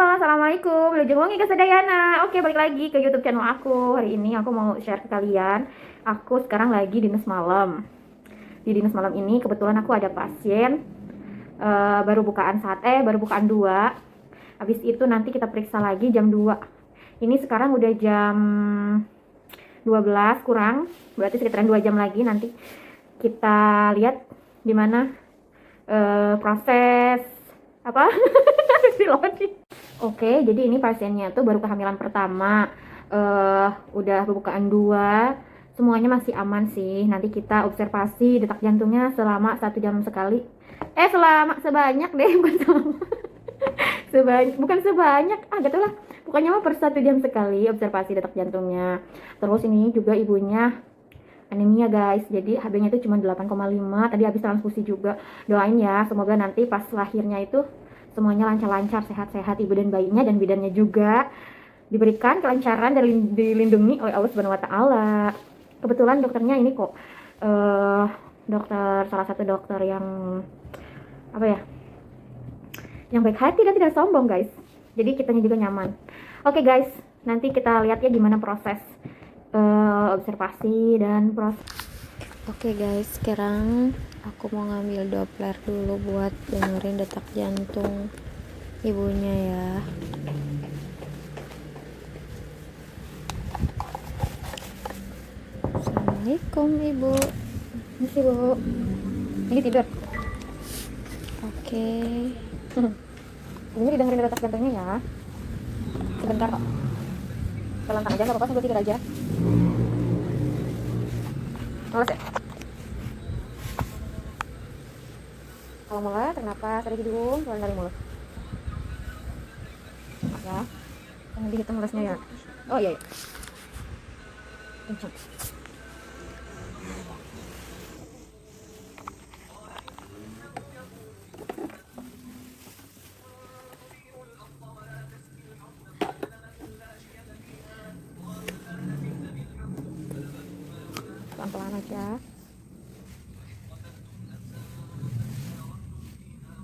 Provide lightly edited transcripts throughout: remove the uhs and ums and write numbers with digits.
Halo, assalamualaikum. Wilujeng Wangi Kesedayana. Oke, balik lagi ke YouTube channel aku. Hari ini aku mau share ke kalian. Aku sekarang lagi dinas malam. Di dinas malam ini kebetulan aku ada pasien baru bukaan 2. Habis itu nanti kita periksa lagi jam 2. Ini sekarang udah jam 12 kurang, berarti sekitaran 2 jam lagi nanti kita lihat gimana proses apa Oke, jadi ini pasiennya tuh baru kehamilan pertama, udah pembukaan 2, semuanya masih aman sih. Nanti kita observasi detak jantungnya selama 1 jam sekali. Sebanyak deh, bukan selama. Bukan sebanyak, gak tau lah. Pokoknya mah per 1 jam sekali observasi detak jantungnya. Terus ini juga ibunya anemia guys, jadi HB-nya itu cuma 8,5. Tadi habis transfusi juga. Doain ya, semoga nanti pas lahirnya itu semuanya lancar-lancar, sehat-sehat ibu dan bayinya, dan bidannya juga diberikan kelancaran dan dilindungi oleh Allah Subhanahu wa taala. Kebetulan dokternya ini kok salah satu dokter yang apa ya? Yang baik hati dan tidak sombong, guys. Jadi kitanya juga nyaman. Oke, guys, nanti kita lihat ya gimana proses observasi dan proses. Oke guys, sekarang aku mau ngambil Doppler dulu buat dengerin detak jantung ibunya ya. Assalamualaikum ibu. Misi bu, ini tidur. Oke. Ini didengerin detak jantungnya ya. Sebentar kok. Pelan-pelan aja, nggak apa-apa, sambil tidur aja. Mulus ya? Kalau mulai, tarik nafas dari hidung, keluar dari mulut. Ya, jangan dihitung mulusnya ya. Oh iya, iya. Kencang. Pelan-pelan aja.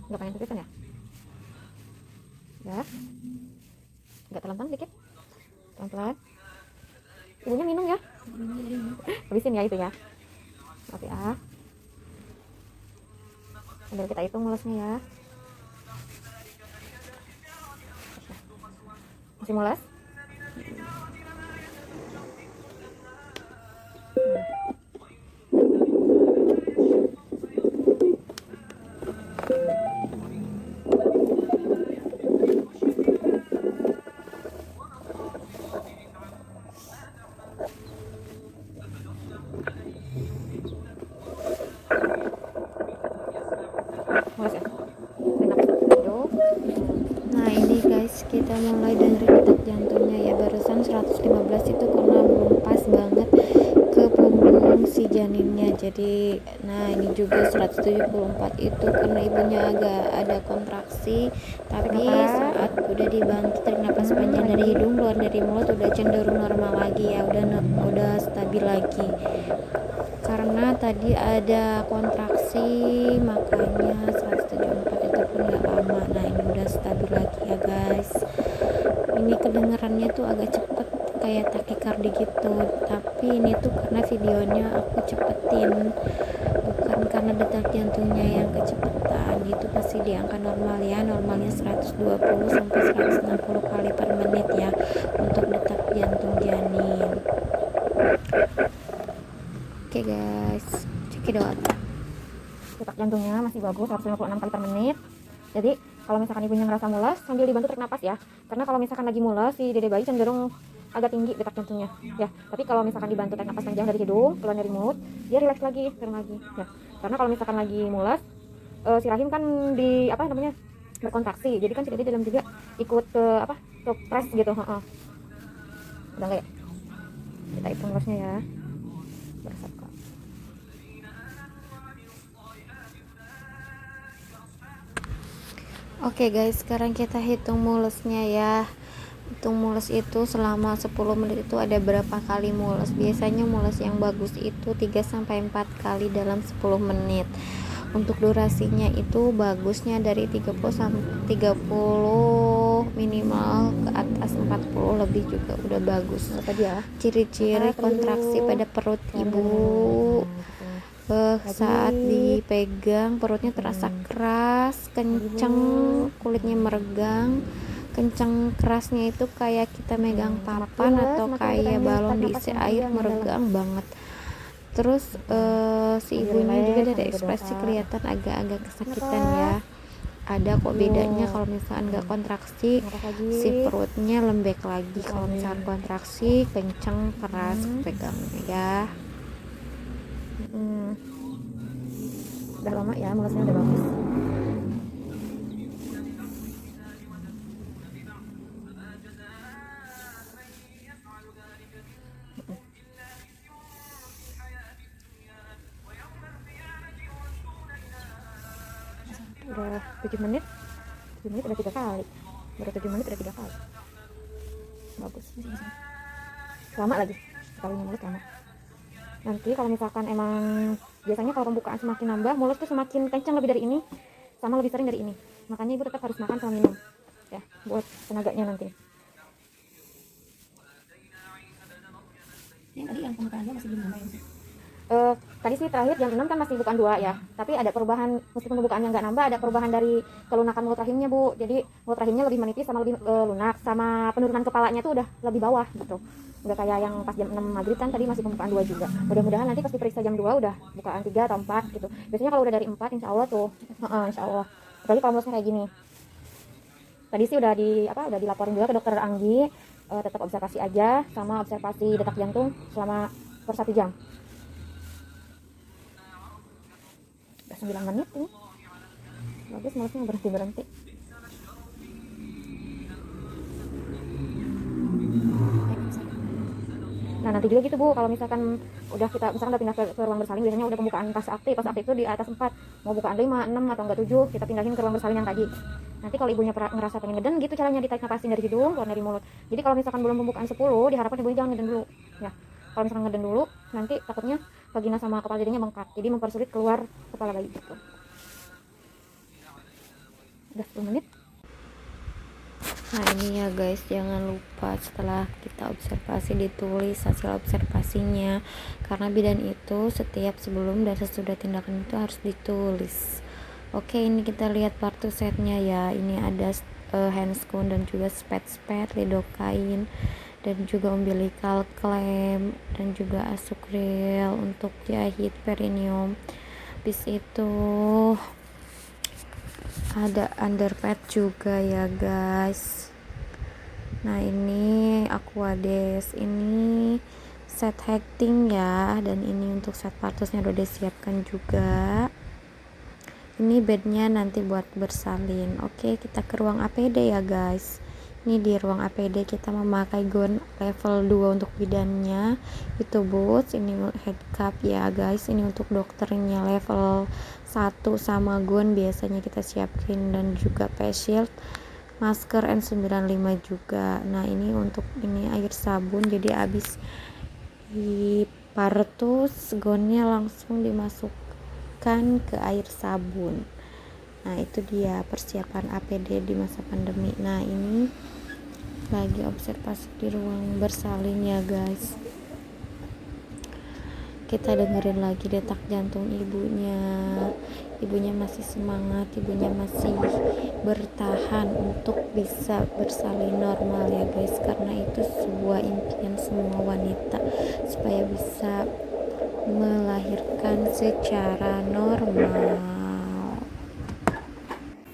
Nggak pengen pipisan ya? Ya. Nggak terlentang dikit. Pelan-pelan. Ibunya minum ya. Habisin ya itu ya. Maaf ya. Sambil kita hitung mulusnya ya. Masih mules? Mules ya? Tarik nafas hidung. Nah ini guys, kita mulai dari detak jantungnya ya. Barusan 115 itu karena belum pas banget ke punggung si janinnya. Jadi nah ini juga 174 itu karena ibunya agak ada kontraksi. Tapi saat udah dibantu tarik napas panjang dari hidung keluar dari mulut udah cenderung normal lagi ya. Udah stabil lagi. Karena tadi ada kontraksi makanya 174 itu pun gak lama. Nah ini udah stabil lagi ya guys. Ini kedengarannya tuh agak cepet kayak takikardi gitu, tapi ini tuh karena videonya aku cepetin, bukan karena detak jantungnya yang kecepatan. Itu pasti di angka normal ya, normalnya 120 sampai 160 kali per menit ya untuk detak jantung janin. Oke guys, cekidot. Detak jantungnya masih bagus, 156 kali per menit. Jadi kalau misalkan ibunya ngerasa mules, sambil dibantu tarik napas ya. Karena kalau misalkan lagi mules, si dede bayi cenderung agak tinggi detak jantungnya ya. Tapi kalau misalkan dibantu tarik napas panjang dari hidung, keluar dari mulut, dia rileks lagi, turun lagi ya. Karena kalau misalkan lagi mules, si rahim kan di apa namanya berkontraksi. Jadi kan si dede dalam juga ikut ke press gitu. Udah enggak ya? Kita hitung mulusnya ya. Beresap kok. Oke guys, sekarang kita hitung mulusnya ya. Hitung mulus itu selama 10 menit itu ada berapa kali mulus. Biasanya mulus yang bagus itu 3-4 kali dalam 10 menit. Untuk durasinya itu bagusnya dari 30 minimal lebih juga udah bagus. Tadi ya. Ciri-ciri kontraksi pada perut ibu saat dipegang perutnya terasa keras, kenceng, kulitnya meregang. Kenceng kerasnya itu kayak kita megang papan atau kayak balon diisi air, meregang banget. Terus si ibunya juga dari ekspresi kelihatan agak-agak kesakitan ya. Ada kok bedanya kalau misalkan nggak kontraksi, si perutnya lembek lagi. Kalau misalkan kontraksi kenceng keras pegangnya ya. Udah lama ya, mulusnya udah bagus. Udah 7 menit udah 3 kali, baru 7 menit udah 3 kali, bagus. Lama lagi sekali mulut lama. Nanti kalau misalkan emang biasanya kalau pembukaan semakin nambah, mulut tuh semakin kencang lebih dari ini sama lebih sering dari ini, makanya ibu tetap harus makan sama minum ya buat tenaganya nanti. Tadi yang pembukaannya masih belum nambah ya? Tadi sih terakhir jam 6 kan masih bukan 2 ya, tapi ada perubahan, meskipun pembukaannya nggak nambah, ada perubahan dari kelunakan mulut rahimnya Bu. Jadi mulut rahimnya lebih menipis sama lebih lunak, sama penurunan kepalanya tuh udah lebih bawah gitu, nggak kayak yang pas jam 6 maghrib kan tadi masih pembukaan 2 juga. Mudah-mudahan nanti pas diperiksa jam 2 udah bukaan 3 atau 4 gitu. Biasanya kalau udah dari 4 insya Allah tuh, insya Allah. Apalagi kalau mulutnya kayak gini. Tadi sih udah dilaporin juga ke dokter Anggi, tetap observasi aja, sama observasi detak jantung selama per 1 jam. Udah 9 menit ini, bagus, mulutnya berhenti. Nah nanti juga gitu Bu, kalau misalkan udah kita misalkan udah pindah ke ruang bersalin, biasanya udah pembukaan pas aktif itu di atas 4, mau bukaan 5, 6 atau enggak 7, kita pindahin ke ruang bersalin yang tadi. Nanti kalau ibunya ngerasa pengen ngeden gitu, caranya ditarik napasin dari hidung keluar dari mulut. Jadi kalau misalkan belum pembukaan 10, diharapkan ibunya jangan ngeden dulu ya. Kalau misalkan ngeden dulu, nanti takutnya vagina sama kepala jadinya bengkak, jadi mempersulit keluar kepala bayi gitu. Udah 10 menit. Nah ini ya guys, jangan lupa setelah kita observasi ditulis hasil observasinya, karena bidan itu setiap sebelum dan sesudah tindakan itu harus ditulis. Oke, ini kita lihat partu setnya ya. Ini ada handscoon dan juga spet lidocaine dan juga umbilical clamp dan juga asukril untuk jahit perineum. Habis itu ada underpad juga ya guys. Nah ini Aquades, ini set hacking ya, dan ini untuk set partusnya udah disiapkan juga. Ini bednya nanti buat bersalin. Oke, kita ke ruang APD ya guys. Ini di ruang APD kita memakai gown level 2 untuk bidannya, itu boots, ini head cup ya guys. Ini untuk dokternya level 1 sama gown biasanya kita siapin, dan juga face shield, masker N95 juga. Nah ini untuk ini air sabun, jadi abis dipartus gownnya langsung dimasukkan ke air sabun. Nah itu dia persiapan APD di masa pandemi. Nah ini lagi observasi di ruang bersalin ya guys. Kita dengerin lagi detak jantung ibunya. Ibunya masih semangat, ibunya masih bertahan untuk bisa bersalin normal ya guys, karena itu sebuah impian semua wanita supaya bisa melahirkan secara normal.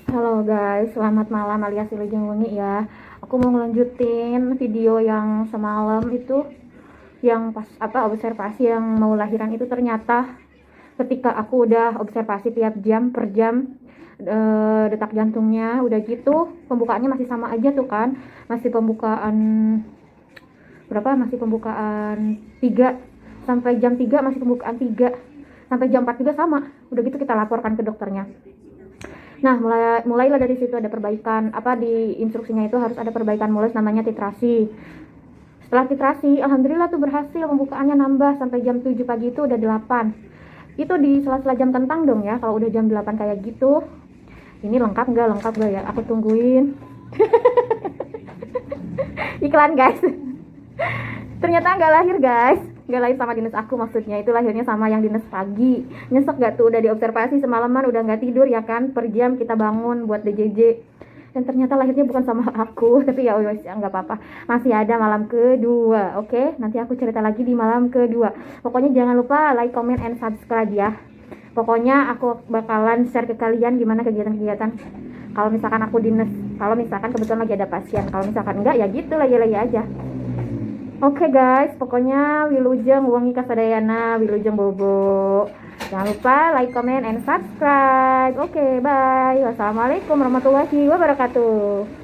Halo guys, selamat malam alias Wilujeng Wengi ya. Aku mau ngelanjutin video yang semalam itu, yang pas observasi yang mau lahiran itu. Ternyata ketika aku udah observasi tiap jam per jam detak jantungnya udah gitu, pembukaannya masih sama aja tuh kan, masih pembukaan berapa, masih pembukaan 3 sampai jam 3, masih pembukaan 3 sampai jam 4 juga sama. Udah gitu kita laporkan ke dokternya. Nah mulailah dari situ ada perbaikan, di instruksinya itu harus ada perbaikan mulus, namanya titrasi. Setelah titrasi alhamdulillah tuh berhasil, pembukaannya nambah sampai jam 7 pagi itu udah 8. Itu di sela-sela jam kentang dong ya, kalau udah jam 8 kayak gitu. Ini lengkap nggak ya, aku tungguin. Ini iklan guys. Ternyata nggak lahir guys, nggak lahir sama dinas aku, maksudnya itu lahirnya sama yang dinas pagi. Nyesek gak tuh, udah diobservasi semalaman, udah nggak tidur ya kan, per jam kita bangun buat DJJ, dan ternyata lahirnya bukan sama aku. Tapi ya wes, nggak apa-apa, masih ada malam kedua. Oke, nanti aku cerita lagi di malam kedua. Pokoknya jangan lupa like, comment, and subscribe ya. Pokoknya aku bakalan share ke kalian gimana kegiatan-kegiatan kalau misalkan aku dinas, kalau misalkan kebetulan lagi ada pasien, kalau misalkan enggak ya gitu, lagi-lagi aja. Oke guys, pokoknya wilujeng wangi kasadayana, wilujeng bobo. Jangan lupa like, comment, and subscribe. Oke, bye. Wassalamualaikum warahmatullahi wabarakatuh.